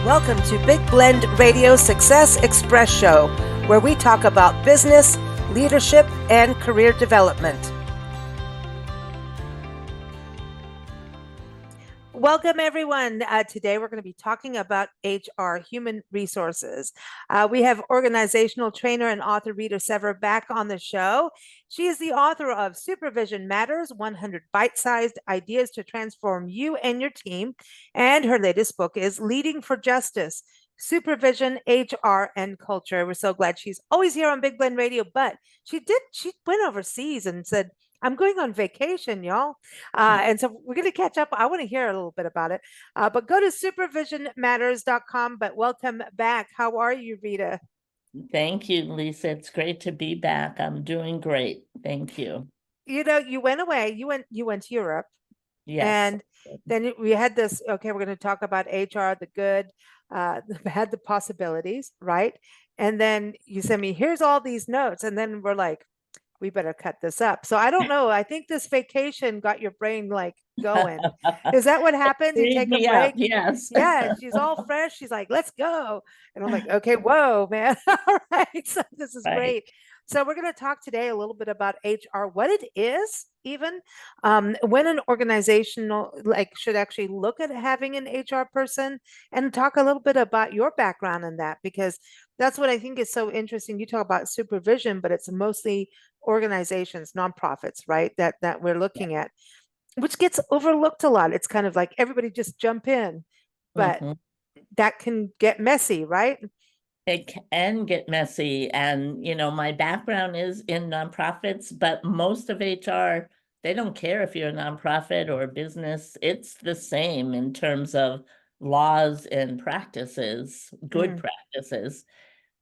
Welcome to Big Blend Radio Success Express Show, where we talk about business, leadership, and career development. Welcome, everyone. Today, we're going to be talking about HR, human resources. We have organizational trainer and author Rita Sever back on the show. She is the author of Supervision Matters, 100 Bite-Sized Ideas to Transform You and Your Team. And her latest book is Leading for Justice, Supervision, HR, and Culture. We're so glad she's always here on Big Blend Radio, but she went overseas and said, I'm going on vacation, y'all. And so we're going to catch up. I want to hear a little bit about it. But go to supervisionmatters.com. But welcome back. How are you, Rita? Thank you, Lisa. It's great to be back. I'm doing great. Thank you. You know, you went away. You went to Europe. Yes. And then we had this, okay, we're going to talk about HR, the good, the bad, the possibilities, right? And then you send me, here's all these notes. And then we're like, we better cut this up. So I don't know. I think this vacation got your brain like going. Is that what happens? You take a break? Yes. Yeah. She's all fresh. She's like, let's go. And I'm like, okay, whoa, man. All right. So this is great. So we're going to talk today a little bit about HR, what it is, even when an organizational should actually look at having an HR person, and talk a little bit about your background in that, because that's what I think is so interesting. You talk about supervision, but it's mostly organizations, nonprofits, right? That we're looking at, which gets overlooked a lot. It's kind of like everybody just jump in, but that can get messy, right? It can get messy. And, my background is in nonprofits, but most of HR, they don't care if you're a nonprofit or a business. It's the same in terms of laws and practices, good practices.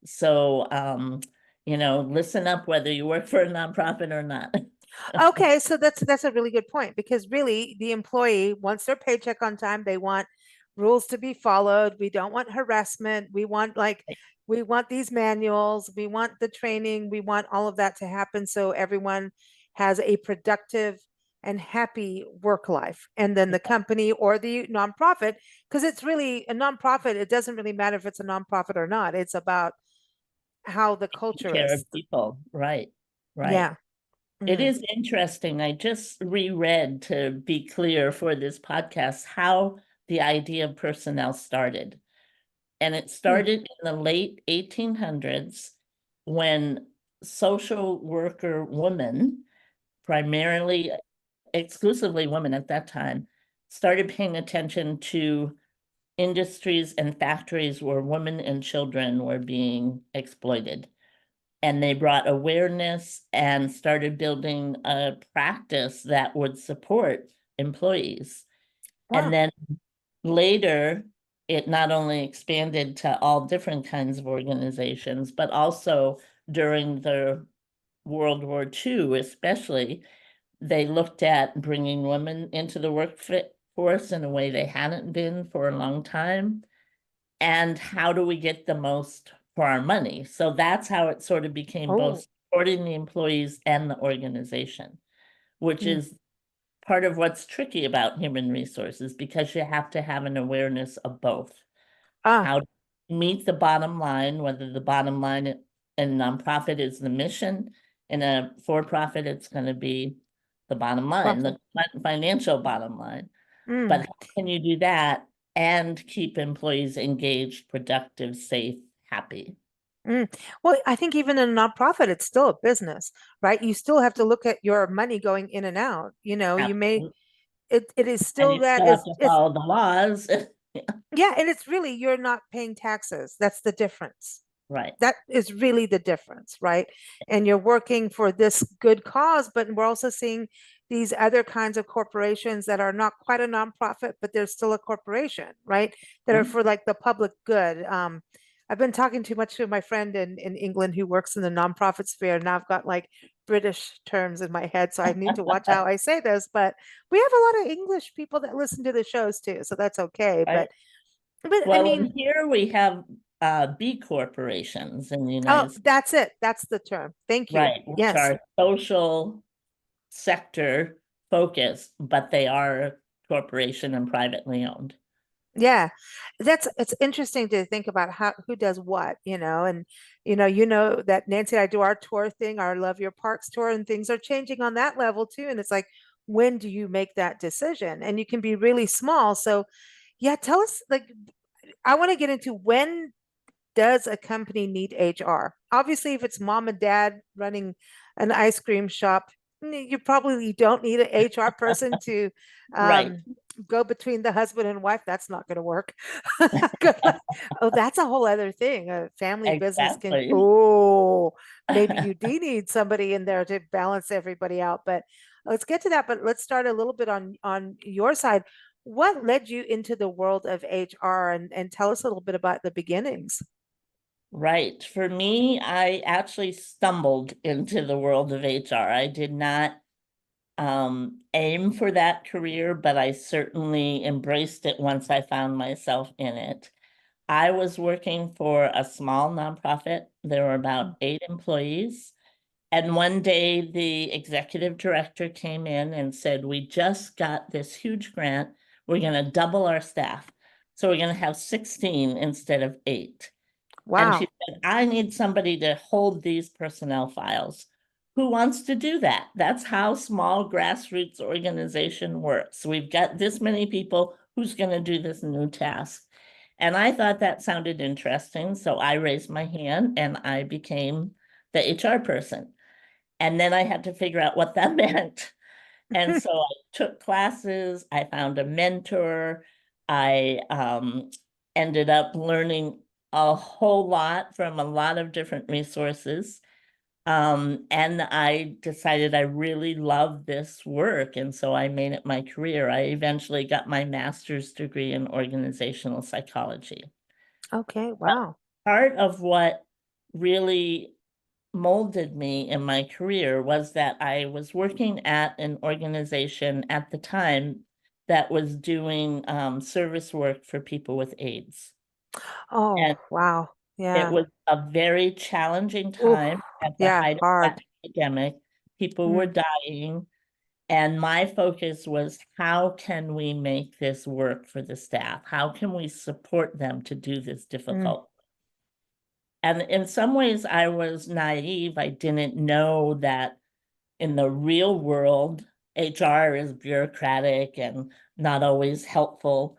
So, listen up whether you work for a nonprofit or not. Okay, so that's a really good point, because really the employee wants their paycheck on time. They want rules to be followed. We don't want harassment. We want these manuals. We want the training. We want all of that to happen so everyone has a productive and happy work life. And then the company or the nonprofit, because it's really a nonprofit, it doesn't really matter if it's a nonprofit or not. It's about how the culture Care is. of people, right? Yeah. It is interesting. I just reread, to be clear for this podcast, how the idea of personnel started. And it started in the late 1800s when social worker women, primarily, exclusively women at that time, started paying attention to industries and factories where women and children were being exploited. And they brought awareness and started building a practice that would support employees. Wow. And then later, it not only expanded to all different kinds of organizations, but also during the World War II, especially, they looked at bringing women into the workforce in a way they hadn't been for a long time. And how do we get the most for our money? So that's how it sort of became both supporting the employees and the organization, which is part of what's tricky about human resources, because you have to have an awareness of both. How to meet the bottom line, whether the bottom line in a nonprofit is the mission, in a for-profit, it's going to be the bottom line, the financial bottom line. But how can you do that and keep employees engaged, productive, safe, happy? Well, I think even in a nonprofit, it's still a business, right? You still have to look at your money going in and out. You may, it is still that you have to follow the laws. Yeah, and it's really, you're not paying taxes. That's the difference. Right. That is really the difference, right? And you're working for this good cause, but we're also seeing these other kinds of corporations that are not quite a nonprofit, but they're still a corporation, right? That are for like the public good. I've been talking too much to my friend in England who works in the nonprofit sphere. Now I've got like British terms in my head, so I need to watch how I say this. But we have a lot of English people that listen to the shows too, so that's okay. Right. But well, I mean, here we have B corporations in the United States. That's it. That's the term. Thank you. Right, which are social sector focused, but they are corporation and privately owned. Yeah, it's interesting to think about how who does what, and you know that Nancy and I do our tour thing, our Love Your Parks tour, and things are changing on that level too. And it's like, when do you make that decision? And you can be really small. So, yeah, tell us, like, I want to get into, when does a company need HR? Obviously, if it's mom and dad running an ice cream shop, you probably don't need an HR person to Right, um, go between the husband and wife. That's not going to work. Good luck. Oh, that's a whole other thing. A family business can, exactly. oh, maybe you do need somebody in there to balance everybody out. But let's get to that. But let's start a little bit on your side. What led you into the world of HR, and tell us a little bit about the beginnings? Right. For me, I actually stumbled into the world of HR. I did not aim for that career, but I certainly embraced it once I found myself in it. I was working for a small nonprofit. There were about 8 employees. And one day the executive director came in and said, "We just got this huge grant. We're going to double our staff. So we're going to have 16 instead of 8." And she Wow. said, "I need somebody to hold these personnel files. Who wants to do that?" That's how small grassroots organization works. We've got this many people. Who's going to do this new task? And I thought that sounded interesting. So I raised my hand and I became the HR person. And then I had to figure out what that meant. And so I took classes, I found a mentor, I ended up learning a whole lot from a lot of different resources. And I decided I really loved this work. And so I made it my career. I eventually got my master's degree in organizational psychology. Okay, But wow. part of what really molded me in my career was that I was working at an organization at the time that was doing service work for people with AIDS. Oh, And wow. it Yeah. was a very challenging Oh, time at the yeah, height of hard. that epidemic. People were Mm, dying. And my focus was, how can we make this work for the staff? How can we support them to do this mm, difficult? And in some ways, I was naive. I didn't know that in the real world, HR is bureaucratic and not always helpful.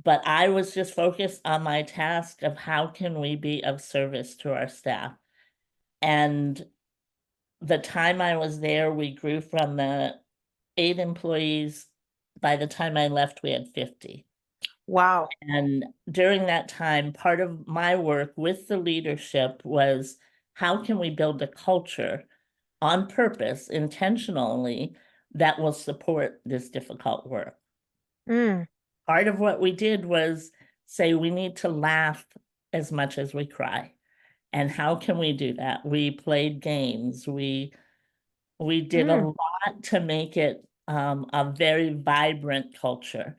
But I was just focused on my task of how can we be of service to our staff. And the time I was there, we grew from the 8 employees. By the time I left, we had 50. wow. And during that time, part of my work with the leadership was, how can we build a culture on purpose, intentionally, that will support this difficult work? Mm, Part of what we did was say we need to laugh as much as we cry. And how can we do that? We played games. We did a mm, lot to make it a very vibrant culture.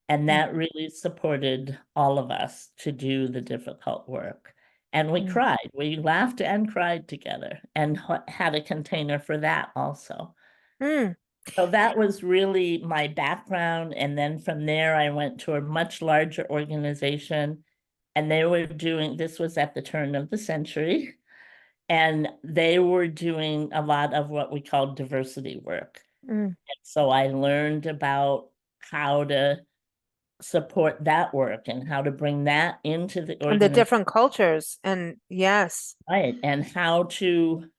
And mm, that really supported all of us to do the difficult work. And we mm, cried. We laughed and cried together and had a container for that also. mm. So that was really my background. And then from there, I went to a much larger organization. And they were doing, this was at the turn of the century, and they were doing a lot of what we call diversity work. Mm. So I learned about how to support that work and how to bring that into the And the organization, different cultures. And yes. right? And how to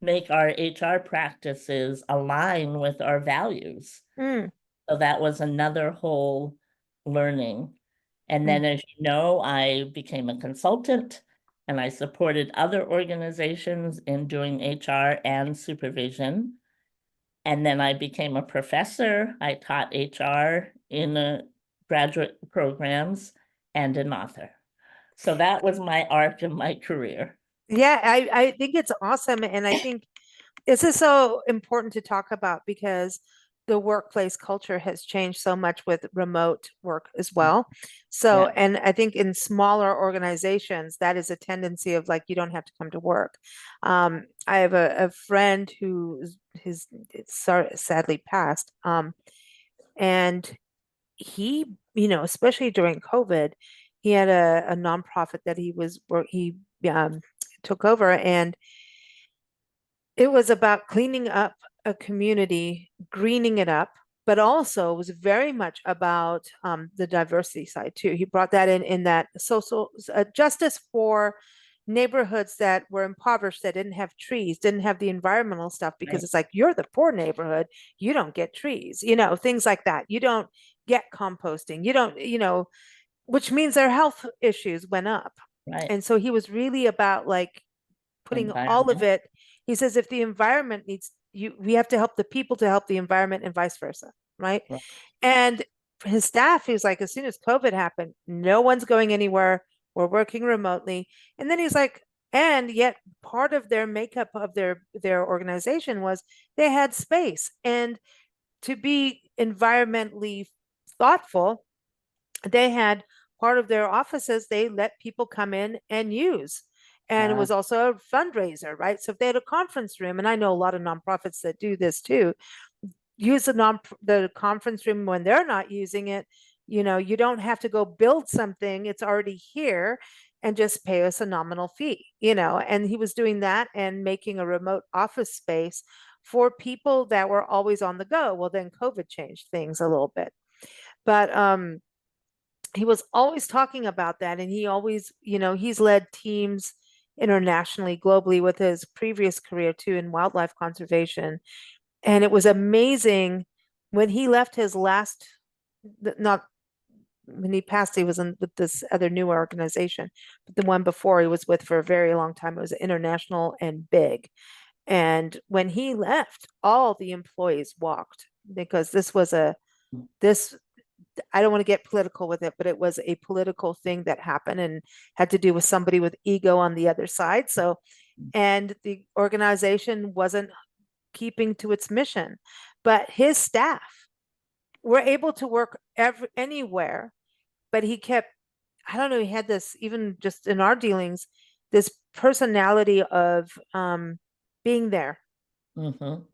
make our HR practices align with our values. Mm, So that was another whole learning. And mm, then, as you know, I became a consultant and I supported other organizations in doing HR and supervision. And then I became a professor. I taught HR in graduate programs and an author. So that was my arc of my career. yeah, I think it's awesome. And I think this is so important to talk about because the workplace culture has changed so much with remote work as well. So, Yeah. and I think in smaller organizations, that is a tendency of, like, you don't have to come to work. I have a friend who sadly passed. And he, especially during COVID, he had a nonprofit that he um, took over, and it was about cleaning up a community, greening it up, but also was very much about the diversity side too. He brought that in that social justice for neighborhoods that were impoverished, that didn't have trees, didn't have the environmental stuff, because Right. it's like, you're the poor neighborhood, you don't get trees, things like that. You don't get composting. You don't, which means their health issues went up. Right. And so he was really about like putting all of Environment. it. He says if the environment needs you, we have to help the people to help the environment, and vice versa, right? Right. And his staff, he was like, as soon as COVID happened, no one's going anywhere. We're working remotely. And then he's like, and yet part of their makeup of their organization was they had space. And to be environmentally thoughtful, they had part of their offices they let people come in and use. And it Uh, was also a fundraiser, right? So if they had a conference room, and I know a lot of nonprofits that do this too, use the conference room when they're not using it. You don't have to go build something; it's already here, and just pay us a nominal fee. And he was doing that and making a remote office space for people that were always on the go. Well, then COVID changed things a little bit, but he was always talking about that. And he always, he's led teams internationally, globally, with his previous career too in wildlife conservation. And it was amazing when he left his last, not when he passed, he was in with this other newer organization, but the one before he was with for a very long time, it was international and big. And when he left, all the employees walked, because this I don't want to get political with it, but it was a political thing that happened and had to do with somebody with ego on the other side. So, and the organization wasn't keeping to its mission, but his staff were able to work anywhere. But he kept, I don't know, he had this, even just in our dealings, this personality of being there, mhm. Right.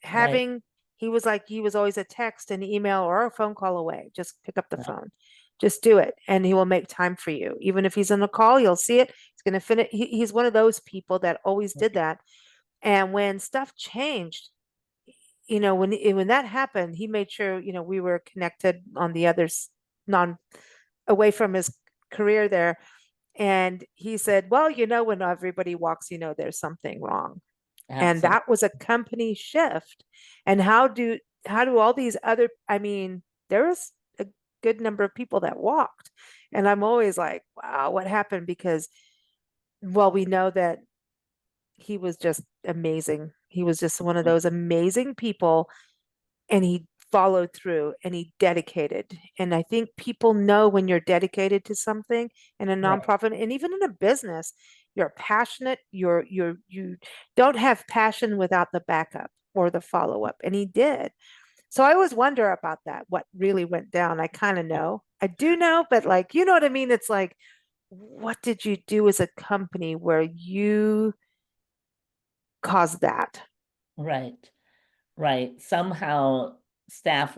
having, he was like, he was always a text, an email, or a phone call away. Just pick up the Right. phone, just do it, and he will make time for you. Even if he's on a call, you'll see it. He's going to finish. He's one of those people that always did that. And when stuff changed, when that happened, he made sure, we were connected on the others, non away from his career there. And he said, well, when everybody walks, there's something wrong. And Absolutely. that was a company shift. And how do all these other, I mean, there was a good number of people that walked. And I'm always like, wow, what happened? Because, well, we know that he was just amazing. He was just one of those amazing people, and he followed through and he dedicated. And I think people know when you're dedicated to something in a Right. nonprofit, and even in a business, you're passionate, you don't have passion without the backup or the follow-up. And he did. So I always wonder about that, what really went down. I kind of know. I do know, but like, you know what I mean? It's like, what did you do as a company where you caused that? Right. Right. Somehow staff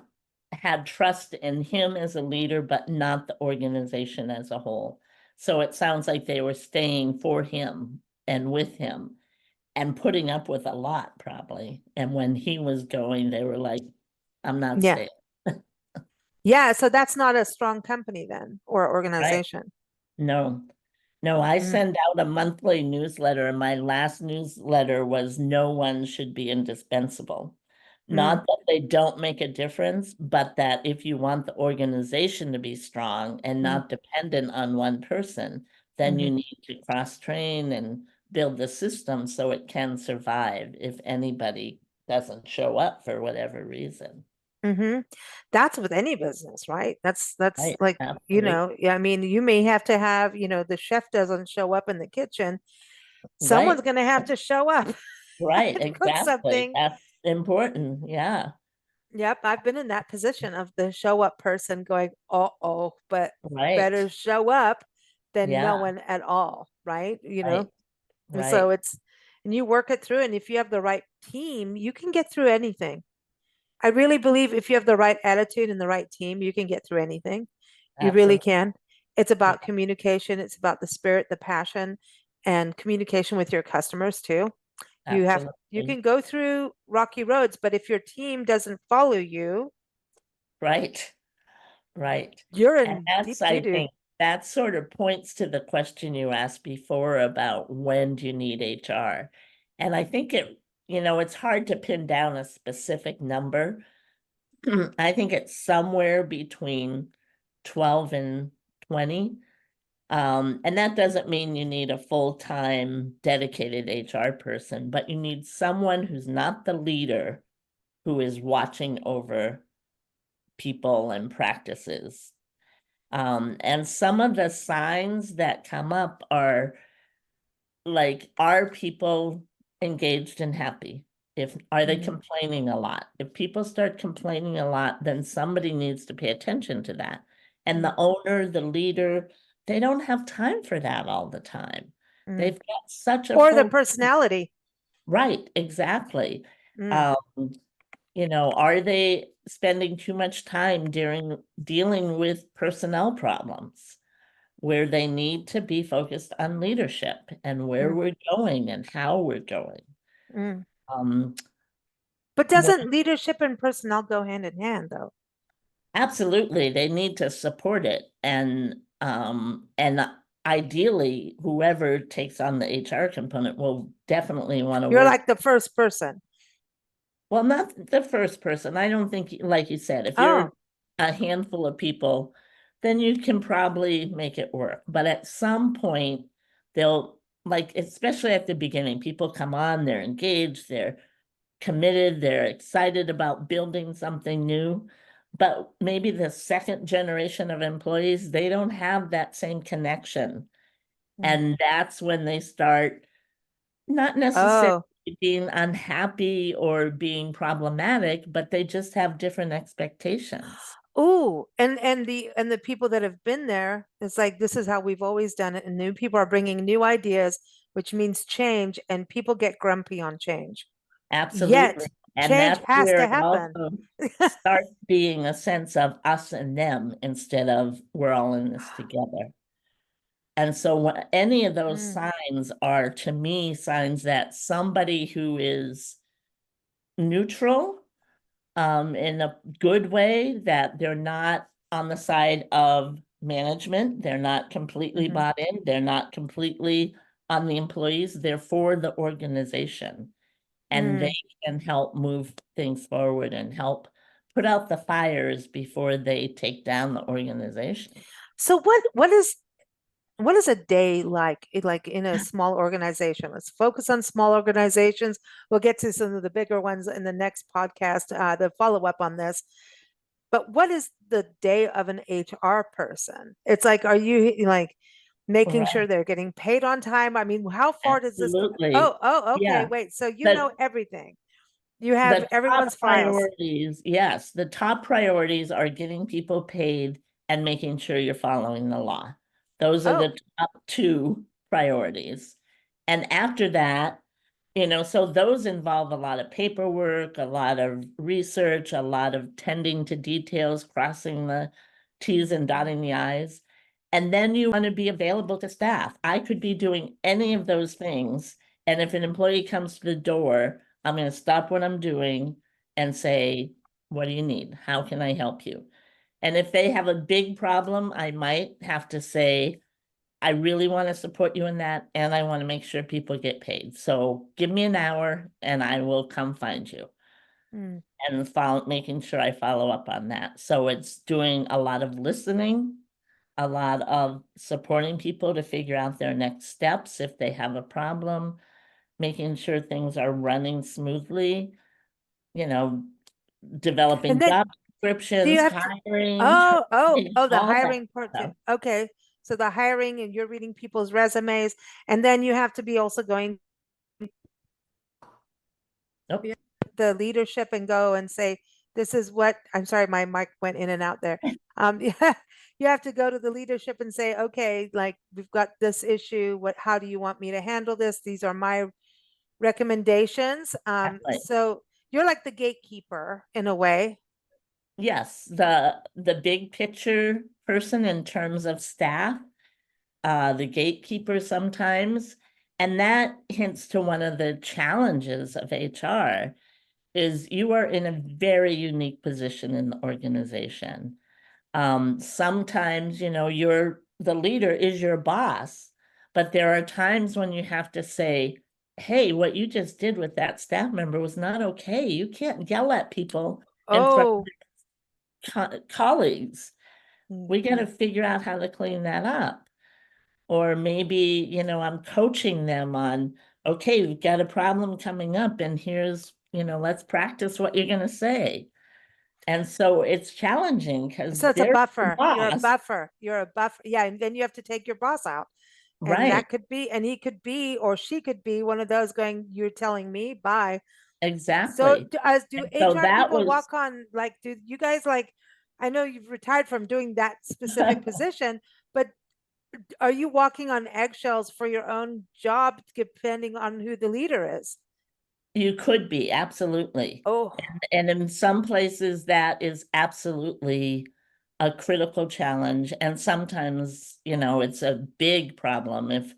had trust in him as a leader, but not the organization as a whole. So it sounds like they were staying for him and with him and putting up with a lot, probably. And when he was going, they were like, I'm not Yeah. staying. Yeah, so that's not a strong company then, or Right. organization. No, no, I Mm, send out a monthly newsletter, and my last newsletter was no one should be indispensable. mm, Not that they don't make a difference, but that if you want the organization to be strong and mm, not dependent on one person, then mhm, you need to cross-train and build the system so it can survive if anybody doesn't show up for whatever reason. mhm. That's with any business, right? That's Right, like, absolutely. yeah, I mean, you may have to have, the chef doesn't show up in the kitchen. Someone's Right, going to have to show up right, and cook exactly. something. That's important. Yeah, Yep, I've been in that position of the show up person going, oh, but right. better show up than no Yeah, one at all, right? right, And so right. and you work it through, and if you have the right team, you can get through anything. I really believe if you have the right attitude and the right team, you can get through anything. You really Absolutely. can. It's Yeah, about communication, it's about the spirit, the passion, and communication with your customers too. You absolutely. can go through rocky roads, but if your team doesn't follow you, Right. Right. you're And in that's, deep doo I doo. think, that sort of points to the question you asked before about when do you need HR? And I think it's hard to pin down a specific number. I think it's somewhere between 12 and 20. And that doesn't mean you need a full-time dedicated HR person, but you need someone who's not the leader, who is watching over people and practices. And some of the signs that come up are like, are people engaged and happy? If are they Mm, complaining a lot? If people start complaining a lot, then somebody needs to pay attention to that. And mm, the owner, the leader, they don't have time for that all the time. mm. They've got such a Or the full, personality. right, exactly. Mm. Um, are they spending too much time during dealing with personnel problems, where they need to be focused on leadership and where Mm, we're going and how we're going? mm. Um, But what doesn't leadership and personnel go hand in hand, though? Absolutely, they need to support it, and ideally, whoever takes on the HR component will definitely want to You're work. like the first person. Well, not the first person. I don't think, like you said, if you're Oh, a handful of people, then you can probably make it work. But at some point, they'll, like, especially at the beginning, people come on, they're engaged, they're committed, they're excited about building something new. But maybe the second generation of employees, they don't have that same connection. mm. And that's when they start not necessarily Oh, being unhappy or being problematic, but they just have different expectations. oh, and the people that have been there, it's like this is how we've always done it, and new people are bringing new ideas, which means change, and people get grumpy on change. Absolutely. Yet, And change that's has where to it happen. also starts being a sense of us and them instead of we're all in this together. And so any of those Mm, signs are, to me, signs that somebody who is neutral, in a good way, that they're not on the side of management, they're not completely mhm, bought in, they're not completely on the employees, they're for the organization. And they mm. can help move things forward and help put out the fires before they take down the organization. So what is a day like in a small organization? Let's focus on small organizations. We'll get to some of the bigger ones in the next podcast, the follow up on this. But what is the day of an HR person? It's like, are you like making sure Right. they're getting paid on time? I mean, how far does this go? Absolutely. Oh, okay. Yeah. Wait. So you know The everything. You have the top everyone's files. priorities, yes, the top priorities are getting people paid and making sure you're following the law. Those are Oh, the top two priorities. And after that, so those involve a lot of paperwork, a lot of research, a lot of tending to details, crossing the T's and dotting the I's. And then you want to be available to staff. I could be doing any of those things. And if an employee comes to the door, I'm going to stop what I'm doing and say, what do you need? How can I help you? And if they have a big problem, I might have to say, I really want to support you in that, and I want to make sure people get paid. So give me an hour and I will come find you, mm. and making sure I follow up on that. So it's doing a lot of listening, a lot of supporting people to figure out their next steps if they have a problem, making sure things are running smoothly, you know, And developing then job do you descriptions, have to? hiring, Oh, the all that hiring part too. stuff. Okay. So the hiring and you're reading people's resumes, and then you have to be also going Nope. the leadership and go and say, this is what I'm sorry, my mic went in and out there. Yeah, you have to go to the leadership and say, okay, like we've got this issue. How do you want me to handle this? These are my recommendations. Exactly. So you're like the gatekeeper in a way. Yes, the big picture person in terms of staff, the gatekeeper sometimes, and that hints to one of the challenges of HR is you are in a very unique position in the organization. Sometimes, the leader is your boss, but there are times when you have to say, hey, what you just did with that staff member was not okay. You can't yell at people in front Oh, of colleagues. mm, We got to figure out how to clean that up. Or maybe, I'm coaching them on, okay, we've got a problem coming up, and here's, let's practice what you're going to say. And so it's challenging because so it's a they're the buffer. You're a boss, buffer. You're a buffer. Yeah, and then you have to take your boss out. And right? that could be, and he could be, or she could be one of those going, you're telling me, bye. So Exactly. do And so HR that people was walk on, like, do you guys like, I know you've retired from doing that specific position, but are you walking on eggshells for your own job, depending on who the leader is? you could be, absolutely. Oh, And in some places that is absolutely a critical challenge. And sometimes, it's a big problem if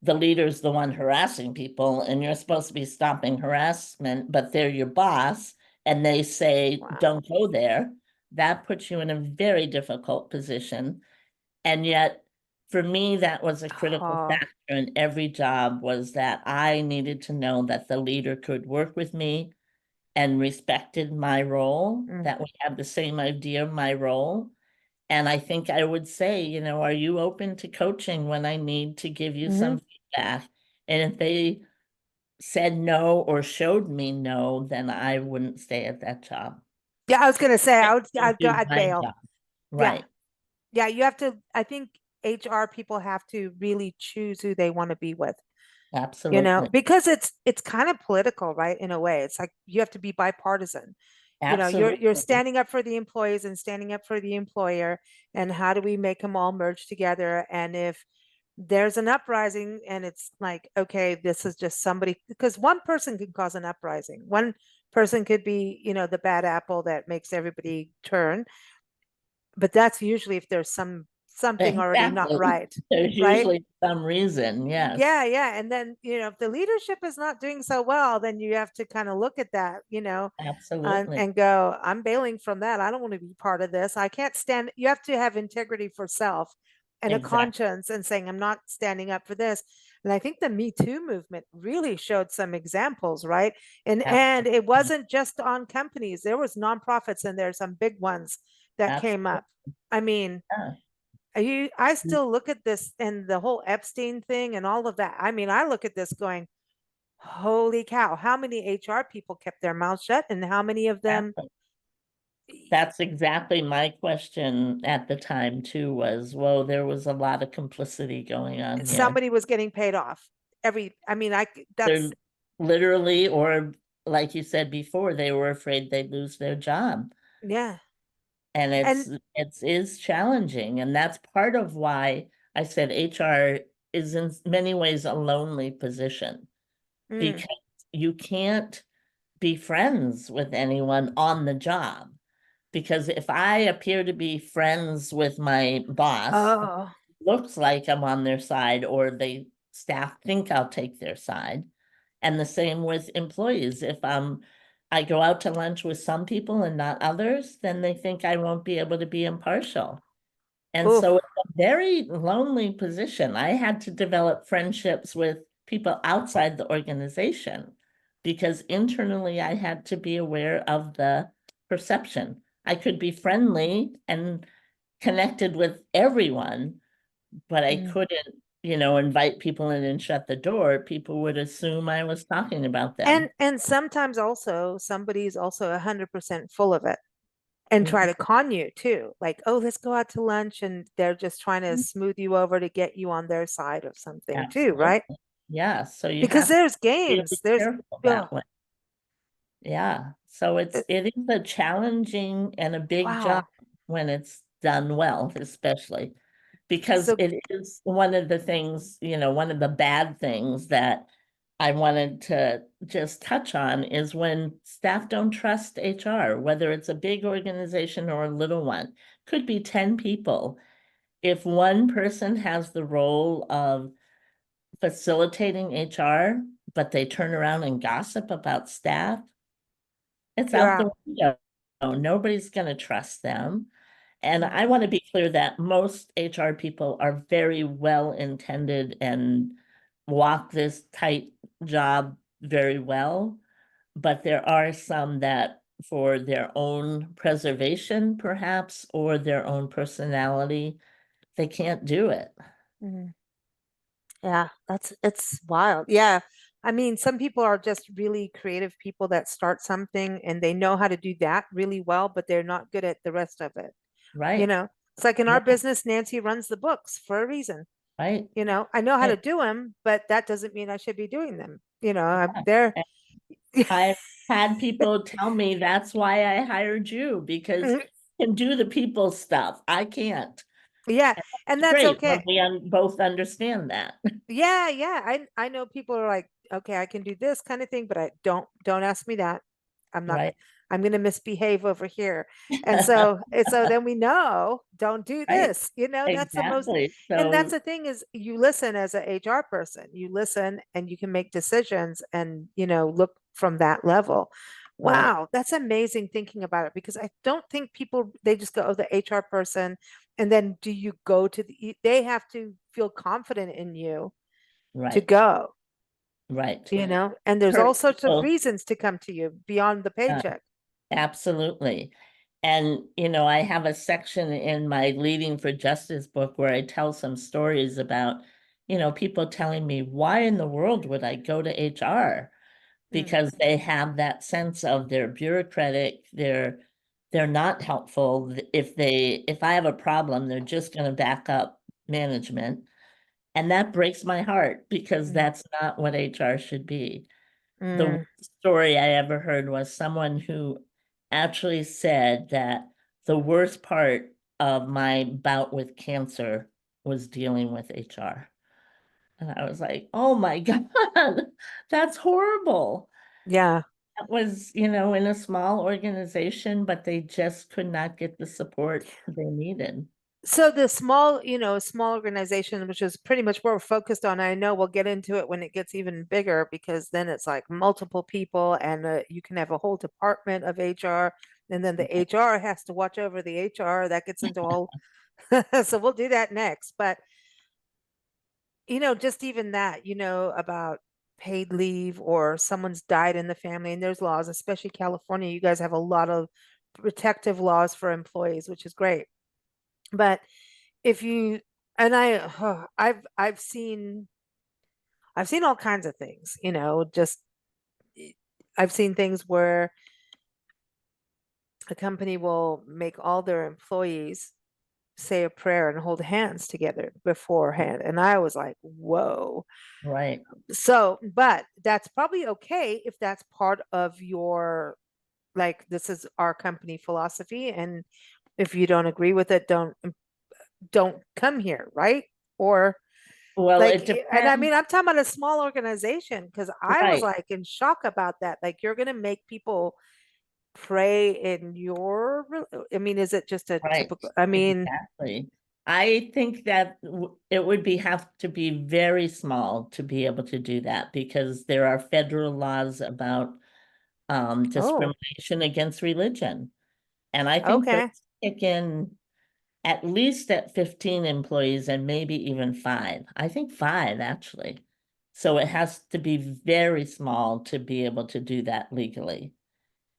the leader's the one harassing people and you're supposed to be stopping harassment, but they're your boss and they say, wow. don't go there. That puts you in a very difficult position. And yet, for me, that was a critical Oh, factor in every job was that I needed to know that the leader could work with me and respected my role, mm, that we have the same idea of my role. And I think I would say, are you open to coaching when I need to give you mhm. some feedback? And if they said no or showed me no, then I wouldn't stay at that job. Yeah, I was gonna say I I'd go, do I'd my bail. job. Yeah, Right. yeah. You have to. I think HR people have to really choose who they want to be with. Absolutely. Because it's kind of political, right? In a way, it's like you have to be bipartisan. You're Absolutely. standing up for the employees and standing up for the employer, and how do we make them all merge together? And if there's an uprising and it's like, okay, this is just somebody, because one person can cause an uprising. One person could be, the bad apple that makes everybody turn, but that's usually if there's something already not Exactly. right, There's right? usually some reason. Yes. Yeah, yeah. And then, if the leadership is not doing so well, then you have to kind of look at that, Absolutely. and go, I'm bailing from that. I don't want to be part of this. I can't stand, you have to have integrity for self and a Exactly. conscience and saying, I'm not standing up for this. And I think the Me Too movement really showed some examples, right? And it Absolutely. wasn't just on companies. There was nonprofits and there's some big ones that came Absolutely. up. I mean, Yeah. I still look at this and the whole Epstein thing and all of that. I mean, I look at this going, holy cow, how many HR people kept their mouths shut and how many of them Exactly. That's exactly my question at the time too was, whoa, there was a lot of complicity going on here. somebody was getting paid off? I mean, They're that's, literally, or like you said before, they were afraid they'd lose their job. yeah. And And it's is challenging. And that's part of why I said HR is in many ways a lonely position mm, because you can't be friends with anyone on the job. Because if I appear to be friends with my boss, oh, looks like I'm on their side, or the staff think I'll take their side. And the same with employees. If I go out to lunch with some people and not others, then they think I won't be able to be impartial. And oof. so it's a very lonely position. I had to develop friendships with people outside the organization because internally I had to be aware of the perception. I could be friendly and connected with everyone, but I Mm. couldn't, invite people in and shut the door. People would assume I was talking about And them. sometimes also somebody's also 100% full of it and try Mhm. to con you too. Like, oh, let's go out to lunch, and they're just trying to smooth you over to get you on their side of something too, right? Absolutely. Yeah. So you Because have to there's be really games. There's careful oh, that way. Yeah. So it is a challenging and a big job wow. when it's done well, especially because So it is one of the things, one of the bad things that I wanted to just touch on is when staff don't trust HR, whether it's a big organization or a little one, could be 10 people. If one person has the role of facilitating HR, but they turn around and gossip about staff, it's out Yeah. the window. Nobody's going to trust them. And Mm, I want to be clear that most HR people are very well intended and walk this tight job very well. But there are some that, for their own preservation, perhaps, or their own personality, they can't do it. mm. Yeah, it's wild. Yeah. I mean, some people are just really creative people that start something and they know how to do that really well, but they're not good at the rest of it. You Right. know, it's like in our Yeah. business, Nancy runs the books for a reason. Right. I know how to Right. do them, but that doesn't mean I should be doing them. Yeah. They're, And I've had people tell me that's why I hired you, because you can do the people stuff. I can't. yeah, and that's Great when okay. we both understand that. Yeah, yeah. I know people are like, okay, I can do this kind of thing, but I don't ask me that. I'm not Right. I'm gonna misbehave over here. And so then we know don't do Right. this. That's the most Exactly. and that's So, the thing is you listen as a HR person. You listen and you can make decisions and look from that level. right, Wow, that's amazing thinking about it because I don't think people they just go, oh, the HR person, and then do you go to they have to feel confident in you to right, go, right. and there's Per all sorts of people, reasons to come to you beyond the uh, paycheck. absolutely. And, I have a section in my Leading for Justice book where I tell some stories about, people telling me, why in the world would I go to HR? Mm, Because they have that sense of they're bureaucratic, they're not helpful. If I have a problem, they're just going to back up management. And that breaks my heart because mm, that's not what HR should be. The mm. worst story I ever heard was someone who actually said that the worst part of my bout with cancer was dealing with HR. And I was like, oh my God, that's horrible. Yeah. That was, in a small organization, but they just could not get the support they needed. So the small organization, which is pretty much what we're focused on, I know we'll get into it when it gets even bigger because then it's like multiple people and you can have a whole department of HR, and then the HR has to watch over the HR. That gets into all, so we'll do that next. But just even that, about paid leave or someone's died in the family, and there's laws, especially California. You guys have a lot of protective laws for employees, which is great. But if you and I've seen all kinds of things, just I've seen things where a company will make all their employees say a prayer and hold hands together beforehand. And I was like, whoa. Right, So, but that's probably okay if that's part of your, like, this is our company philosophy. And if you don't agree with it, don't come here, right? Or well, like, it and I depends. mean, I'm talking about a small organization because I was Right, like in shock about that. Like, you're gonna make people pray in I mean, is it just a right, typical, I mean, exactly. I think that it would have to be very small to be able to do that, because there are federal laws about oh, discrimination against religion. And I think those okay. kick in at least at 15 employees and maybe even 5. I think 5 actually. So it has to be very small to be able to do that legally.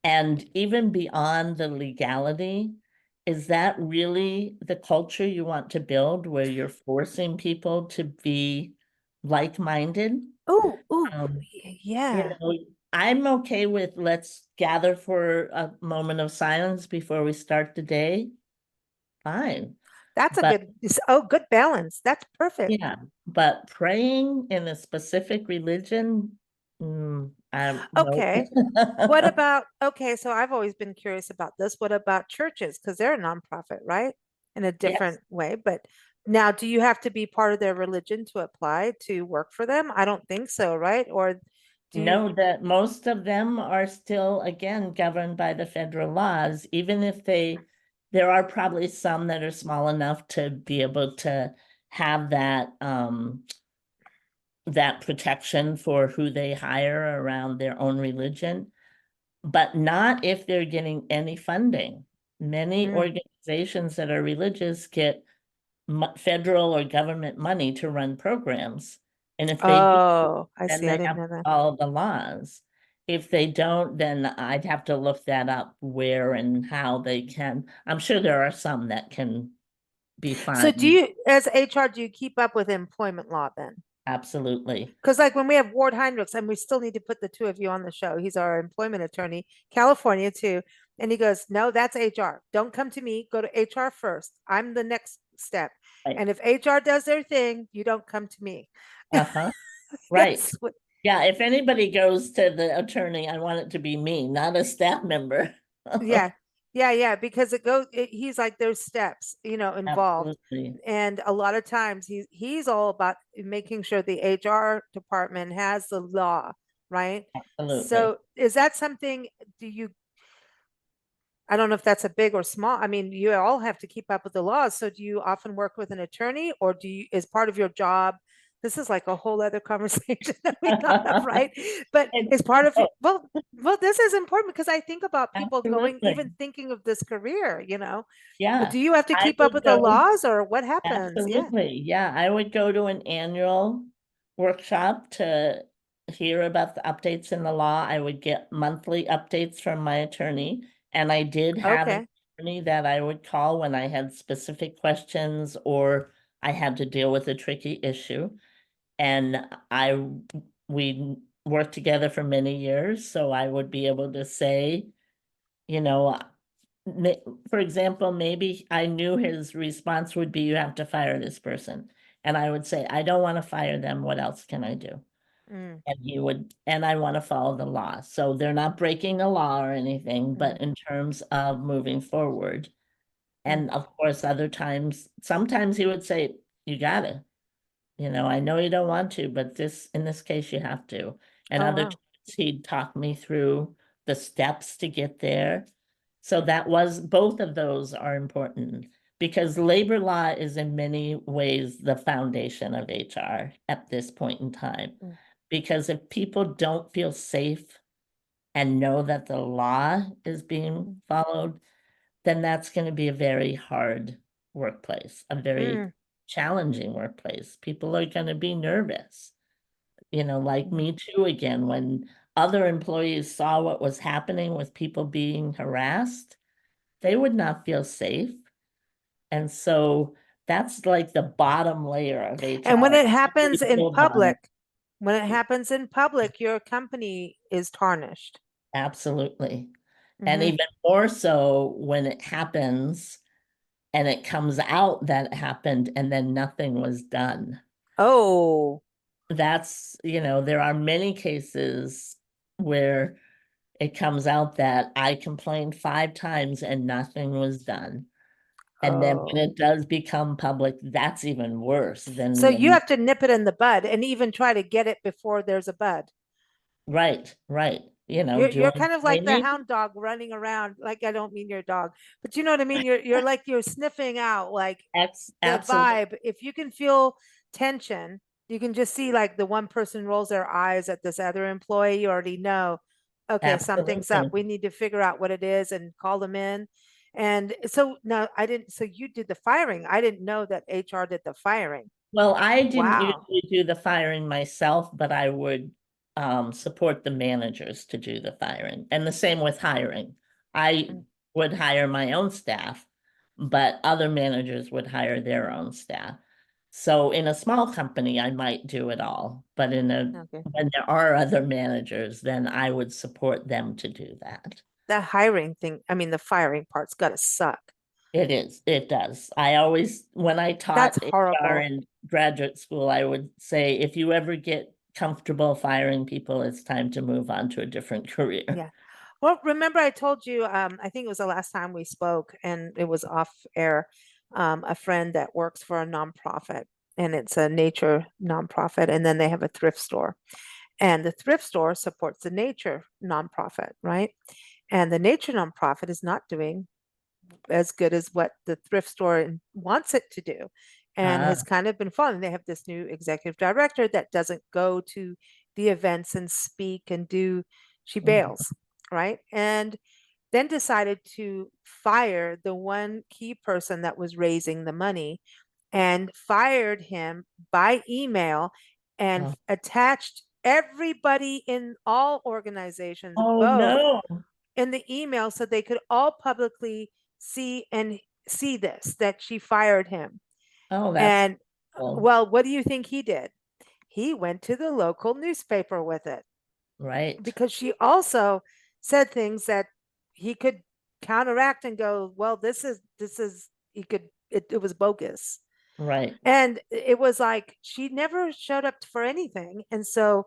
And even beyond the legality, is that really the culture you want to build where you're forcing people to be like-minded? Oh, oh, Um, you yeah. know, I'm okay with let's gather for a moment of silence before we start the day. Fine. That's a But good balance. That's perfect. yeah, but praying in a specific religion, I'm no. Okay. What about, okay, so I've always been curious about this. What about churches? Because they're a nonprofit, right? In a Yes, different way, but Now, do you have to be part of their religion to apply to work for them? I don't think so, right? Or do you? Know that most of them are still, again, governed by the federal laws, even if there are probably some that are small enough to be able to have that protection for who they hire around their own religion, but not if they're getting any funding. Many Mm. organizations that are religious get federal or government money to run programs. And if they do, Oh, I then see. I they didn't have to know that. follow the laws. If they don't, then I'd have to look that up where and how they can. I'm sure there are some that can be So do fine. you, as HR, do you keep up with employment law then? Absolutely. Because like when we have Ward Heinrichs, and we still need to put the two of you on the show. He's our employment attorney, California too. And he goes, no, that's HR. Don't come to me. Go to HR first. I'm the next step. Right. And if HR does their thing, you don't come to me. Uh-huh. Right. That's what, Yeah, if anybody goes to the attorney, I want it to be me, not a staff member. yeah. Yeah. Because he's like, there's steps, involved. Absolutely. And a lot of times he's all about making sure the HR department has the law, right? Absolutely. So is that something, do you, I don't know if that's a big or small. I mean, you all have to keep up with the laws. So do you often work with an attorney, or do you, is part of your job? This is like a whole other conversation that we don't have, right? But And- is part of oh, your, well, this is important because I think about people going, absolutely. even thinking of this career. Yeah. Do you have to I keep up would with the go, laws or what happens? Yeah. absolutely. Yeah, I would go to an annual workshop to hear about the updates in the law. I would get monthly updates from my attorney. And I did have an Okay. attorney that I would call when I had specific questions or I had to deal with a tricky issue. And we worked together for many years, so I would be able to say, you know, for example, maybe I knew his response would be, you have to fire this person. And I would say, I don't want to fire them. What else can I do? Mm, And he would, and I want to follow the law. So they're not breaking the law or anything, mm, but in terms of moving forward. mm. And of course, other times, sometimes he would say, you gotta, I know you don't want to, but in this case, you have to. And Oh, other wow. times he'd talk me through the steps to get there. So both of those are important because labor law is in many ways the foundation of HR at this point in time. Mm, Because if people don't feel safe and know that the law is being mm, followed, then that's going to be a very hard workplace, a very mm, challenging workplace. People are going to be nervous, like mm. me too, again, when other employees saw what was happening with people being harassed, they would not feel safe. And so that's like the bottom layer of And when HR. it happens We in build on public, your company is tarnished. absolutely. And Hmm. even more so when it happens and it comes out that it happened and then nothing was done. Oh, There are many cases where it comes out that I complained 5 times and nothing was done. And then when oh. it does become public, that's even worse So than you when, have to nip it in the bud and even try to get it before there's a bud. right, right. Do You're I kind of like blame the you? hound dog running around. Like I don't mean your dog, but you know what I mean. You're like you're sniffing out like the Absolutely, vibe. If you can feel tension, you can just see like the one person rolls their eyes at this other employee. You already know, okay, something's up. absolutely. We need to figure out what it is and call them in. And so no, I didn't. So you did the firing. I didn't know that HR did the firing. Well, I didn't Wow. usually do the firing myself, but I would support the managers to do the firing. And the same with hiring. I Mm, would hire my own staff, but other managers would hire their own staff. So in a small company, I might do it all, but okay. when there are other managers, then I would support them to do that. The hiring thing, I mean, the firing part's gotta suck. It does. I always, when I That's taught HR horrible. in graduate school, I would say, if you ever get comfortable firing people, it's time to move on to a different career. Yeah. Well, remember I told you, I think it was the last time we spoke and it was off air. a friend that works for a nonprofit, and it's a nature nonprofit, and then they have a thrift store. And the thrift store supports the nature nonprofit, right? And the nature nonprofit is not doing as good as what the thrift store wants it to do, and has Ah, kind of been falling. They have this new executive director that doesn't go to the events and speak and do, she mhm. bails, right? And then decided to fire the one key person that was raising the money, and fired him by email, and Oh, attached everybody in all organizations oh both no. in the email so they could all publicly see and see this, that she fired him. Oh, that's And cool. well, what do you think he did? He went to the local newspaper with it, Right, because she also said things that he could counteract and go, well, this is he could, it was bogus. right, And it was like she never showed up for anything. And so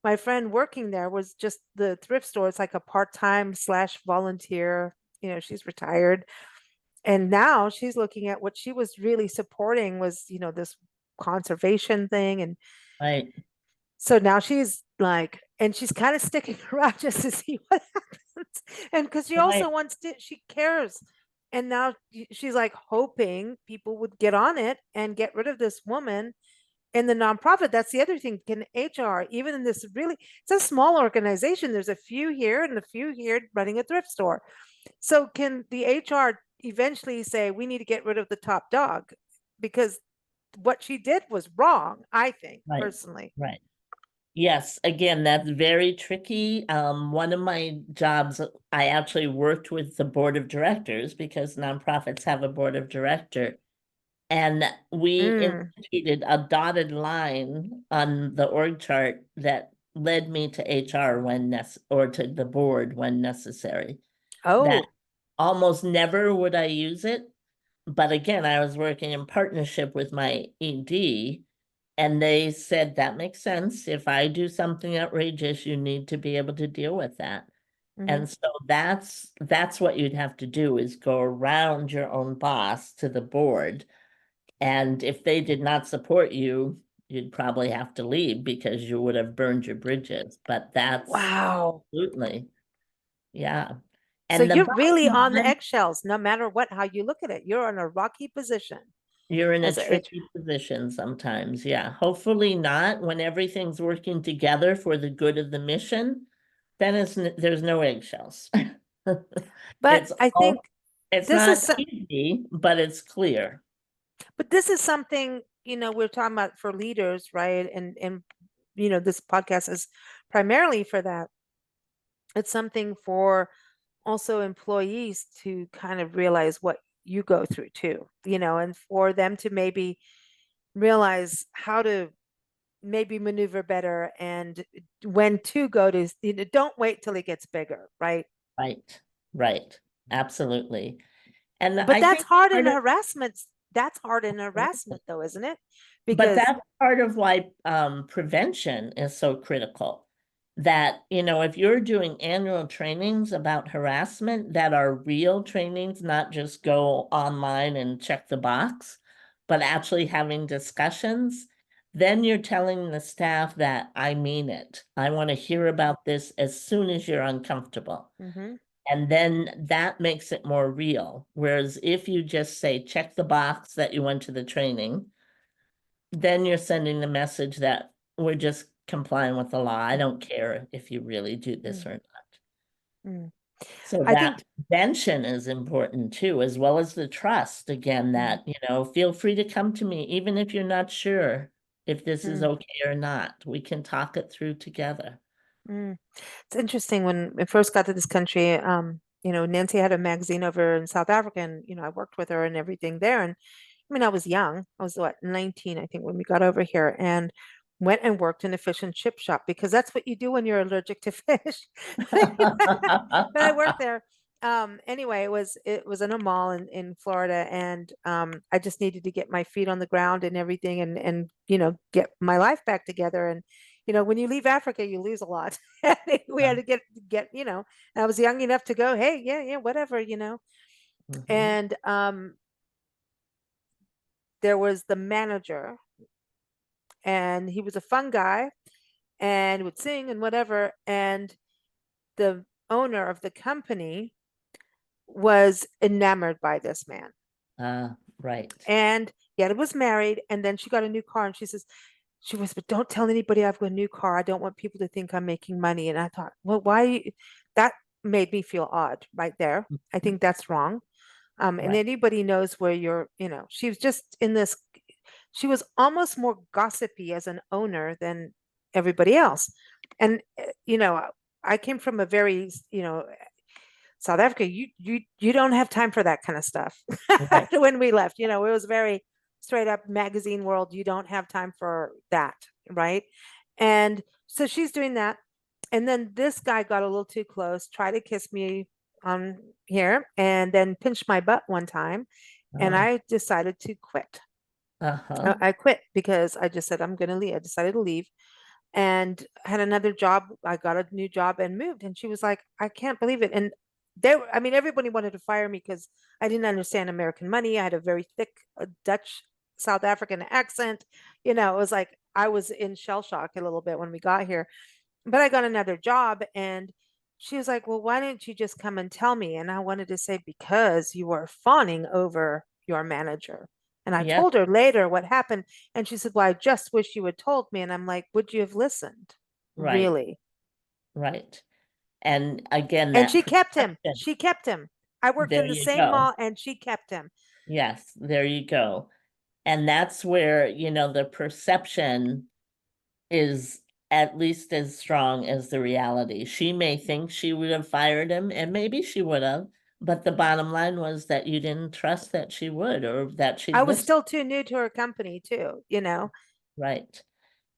my friend working there was just the thrift store. It's like a part-time slash volunteer. She's retired. And now she's looking at what she was really supporting was, this conservation thing. And right, so now she's like, and she's kind of sticking around just to see what happens. And because she also right, wants to, she cares. And now she's like hoping people would get on it and get rid of this woman in the nonprofit. That's the other thing. Can HR, even in this really, it's a small organization. There's a few here and a few here running a thrift store. So can the HR eventually say, we need to get rid of the top dog? Because what she did was wrong, I think, right, personally. right. Yes, again, that's very tricky. One of my jobs, I actually worked with the board of directors because nonprofits have a board of director. And we Mm. instituted a dotted line on the org chart that led me to HR or to the board when necessary. That Oh. almost never would I use it. But again, I was working in partnership with my ED, and they said that makes sense. If I do something outrageous, you need to be able to deal with that. Mm-hmm. And so that's what you'd have to do is go around your own boss to the board. And if they did not support you, you'd probably have to leave because you would have burned your bridges. But that's Wow. absolutely, yeah. So And the you're really bottom on the line, eggshells, no matter what, how you look at it. You're in a rocky position you're in a as a H. tricky position sometimes. Yeah. Hopefully not when everything's working together for the good of the mission, then there's no eggshells. But It's I think all, it's this not is, easy, but it's clear. but this is something, we're talking about for leaders, right? And this podcast is primarily for that. It's something for also employees to kind of realize what you go through too, and for them to maybe realize how to maybe maneuver better, and when to go to, don't wait till it gets bigger, right? Right. Right. Absolutely. And But I that's think hard in part of harassment. That's hard in harassment though, isn't it? But Because that's part of why prevention is so critical. That, if you're doing annual trainings about harassment that are real trainings, not just go online and check the box, but actually having discussions, then you're telling the staff that I mean it. I want to hear about this as soon as you're uncomfortable. Mhm. And then that makes it more real. Whereas if you just say, check the box that you went to the training, then you're sending the message that we're just complying with the law. I don't care if you really do this Mm, or not. mm. So I think that prevention is important too, as well as the trust. Again, mm, that, feel free to come to me, even if you're not sure if this is mm, okay or not. We can talk it through together. mm. It's interesting when I first got to this country, Nancy had a magazine over in South Africa, and I worked with her and everything there. And I mean, I was young. I was what, 19, I think, when we got over here, and went and worked in a fish and chip shop, because that's what you do when you're allergic to fish. But I worked there. Anyway, it was in a mall in Florida, and I just needed to get my feet on the ground and everything, and get my life back together. And when you leave Africa, you lose a lot. We had to get, and I was young enough to go, hey, yeah, yeah, whatever. Mhm. And there was the manager, and he was a fun guy and would sing and whatever. And the owner of the company was enamored by this man. Right. And yet it was married. And then she got a new car, and she whispered, "Don't tell anybody I've got a new car. I don't want people to think I'm making money." And I thought, well, why? That made me feel odd right there. I Mhm. think that's wrong. And Right. anybody knows where she was just in this, she was almost more gossipy as an owner than everybody else. And, I came from a very, South Africa, you don't have time for that kind of stuff. Right. When we left, it was very straight up magazine world. You don't have time for that, right? And so she's doing that. And then this guy got a little too close, tried to kiss me on here, and then pinched my butt one time. And Oh, I decided to quit. uh-huh. I quit because I just said, I'm going to leave. I decided to leave and had another job. I got a new job and moved. And she was like, I can't believe it. And I mean, everybody wanted to fire me because I didn't understand American money. I had a very thick Dutch South African accent. It was like I was in shell shock a little bit when we got here. But I got another job, and she was like, "Well, why didn't you just come and tell me?" And I wanted to say, because you were fawning over your manager. And I Yep. told her later what happened. And she said, "Well, I just wish you had told me." And I'm like, "Would you have listened? Right. Really?" Right. And again, And that she kept him. perception, She kept him. I worked there in the you same go. mall, and she kept him. Yes, there you go. And that's where, the perception is at least as strong as the reality. She may think she would have fired him, and maybe she would have, but the bottom line was that you didn't trust that she would or that I she'd was listen. still too new to her company, too. Right.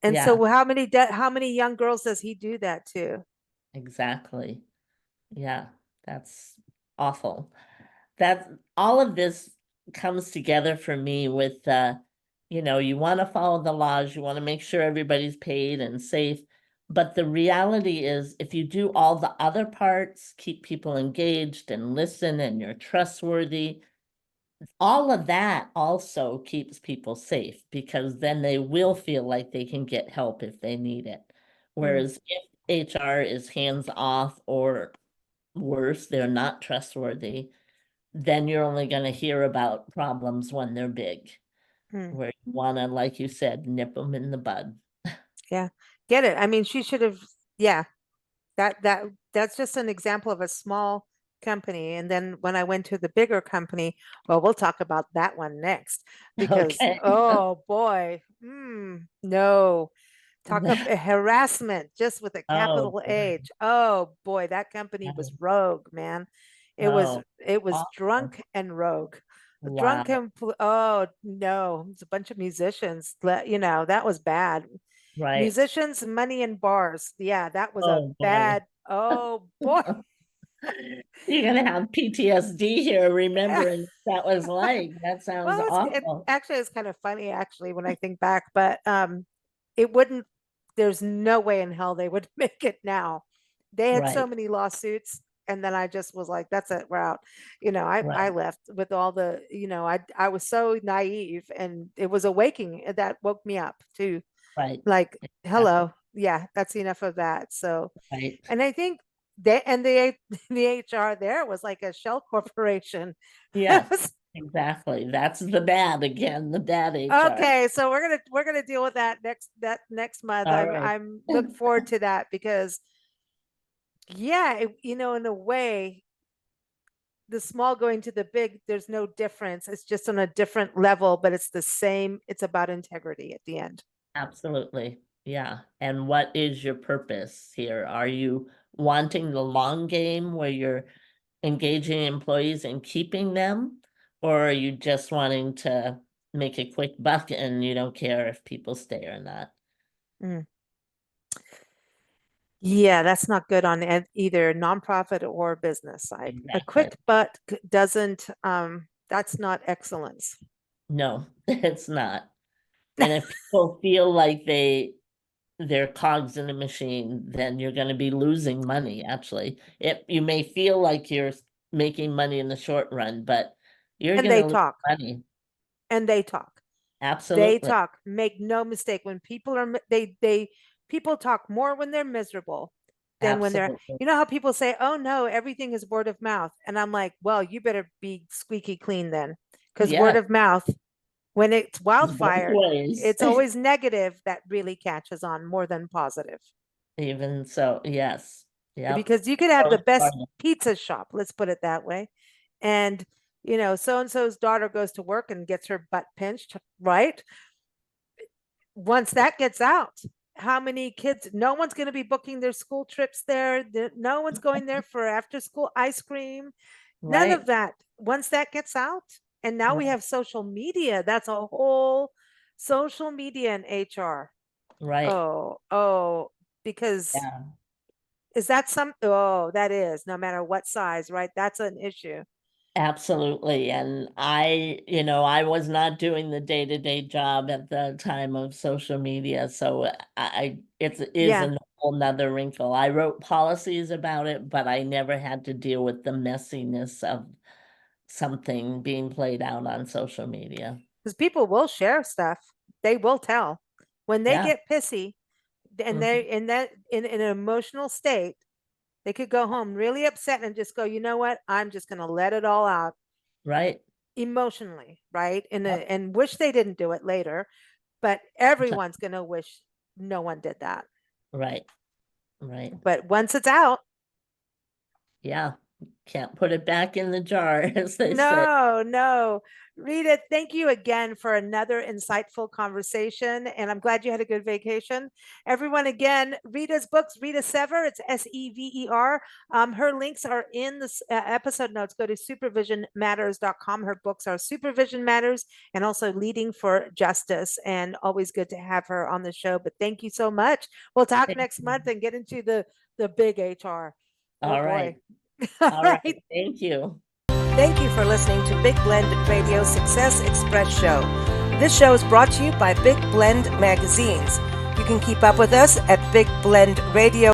And Yeah, so how many young girls does he do that to? exactly. Yeah, that's awful. That all of this comes together for me with you want to follow the laws, you want to make sure everybody's paid and safe. But the reality is, if you do all the other parts, keep people engaged and listen, and you're trustworthy, all of that also keeps people safe because then they will feel like they can get help if they need it. Mm, Whereas if HR is hands off or worse, they're not trustworthy, then you're only going to hear about problems when they're big, mm. where you want to, like you said, nip them in the bud. Yeah, get it. I mean, she should have, yeah, that's just an example of a small company. And then when I went to the bigger company, well, we'll talk about that one next because, Okay. oh boy, no, talk of That- harassment just with a Oh, capital boy. H. Oh boy, that company was Oh, rogue, man. It was oh, it was awful. drunk and rogue. Wow. Drunk and oh no, it's a bunch of musicians. That was bad. Right. Musicians, money in bars. Yeah, that was a Oh, boy. bad. Oh boy. You're gonna have PTSD here, remembering what that was like. That sounds Well, awful. actually it's kind of funny actually when I think back, but it wouldn't. There's no way in hell they would make it now. They had so Right, many lawsuits, and then I just was like, "That's it, we're out." I right, left with all the. I was so naive, and it was a waking that woke me up to right. like, Exactly. hello, yeah, that's enough of that. So, Right. and I think the the HR there was like a shell corporation. It Yes, was exactly. That's the bad again, the bad HR. okay. So we're gonna deal with that next month. All I'm right. I'm look forward to that because yeah, in a way, the small going to the big, there's no difference. It's just on a different level, but it's the same. It's about integrity at the end. Absolutely. Yeah. And what is your purpose here? Are you wanting the long game where you're engaging employees and keeping them? Or are you just wanting to make a quick buck and you don't care if people stay or not? Mm. Yeah, that's not good on either nonprofit or business side. A Exactly. quick butt doesn't, that's not excellence. No, it's not. And if people feel like they're cogs in a machine, then you're going to be losing money, actually. You may feel like you're making money in the short run, but you're And going they to lose talk money. and they talk. They Absolutely. talk. Make no mistake. When people are people talk more when they're miserable than when they're, Absolutely. you know how people say, "Oh no, everything is word of mouth." And I'm like, "Well, you better be squeaky clean then." Because word Yeah, of mouth, when it's both wildfire, ways. it's always negative that really catches on more than positive. Even so, yes. Yep. Because you could have the Both best parties. pizza shop, let's put it that way. And, so and so's daughter goes to work and gets her butt pinched, right? Once that gets out, how many kids? No one's going to be booking their school trips there. No one's going there for after school ice cream. None of Right, that. Once that gets out, and now we right, have social media. That's a whole social media and HR. right. Oh, because Yeah, is that some? Oh, that is no matter what size, right? That's an issue. absolutely. And I was not doing the day-to-day job at the time of social media, so it is Yeah, a whole nother wrinkle. I wrote policies about it, but I never had to deal with the messiness of something being played out on social media. because people will share stuff. They will tell when they Yeah. get pissy and they're Mhm. in an emotional state. They could go home really upset and just go, you know what? I'm just going to let it all out Right. emotionally, right? Yep. And wish they didn't do it later, but everyone's going to wish no one did that. Right. Right. But once it's out, Yeah. Can't put it back in the jar, as they say. no, no. Rita, thank you again for another insightful conversation. And I'm glad you had a good vacation. Everyone, again, Rita's books, Rita Sever, it's Sever. Her links are in the episode notes. Go to supervisionmatters.com. Her books are Supervision Matters and also Leading for Justice. And always good to have her on the show. But thank you so much. We'll talk Thank next you. month and get into the big HR. Oh All boy. right. All All right. right. Thank you. Thank you for listening to Big Blend Radio Success Express Show. This show is brought to you by Big Blend Magazines. You can keep up with us at Big Blend Radio.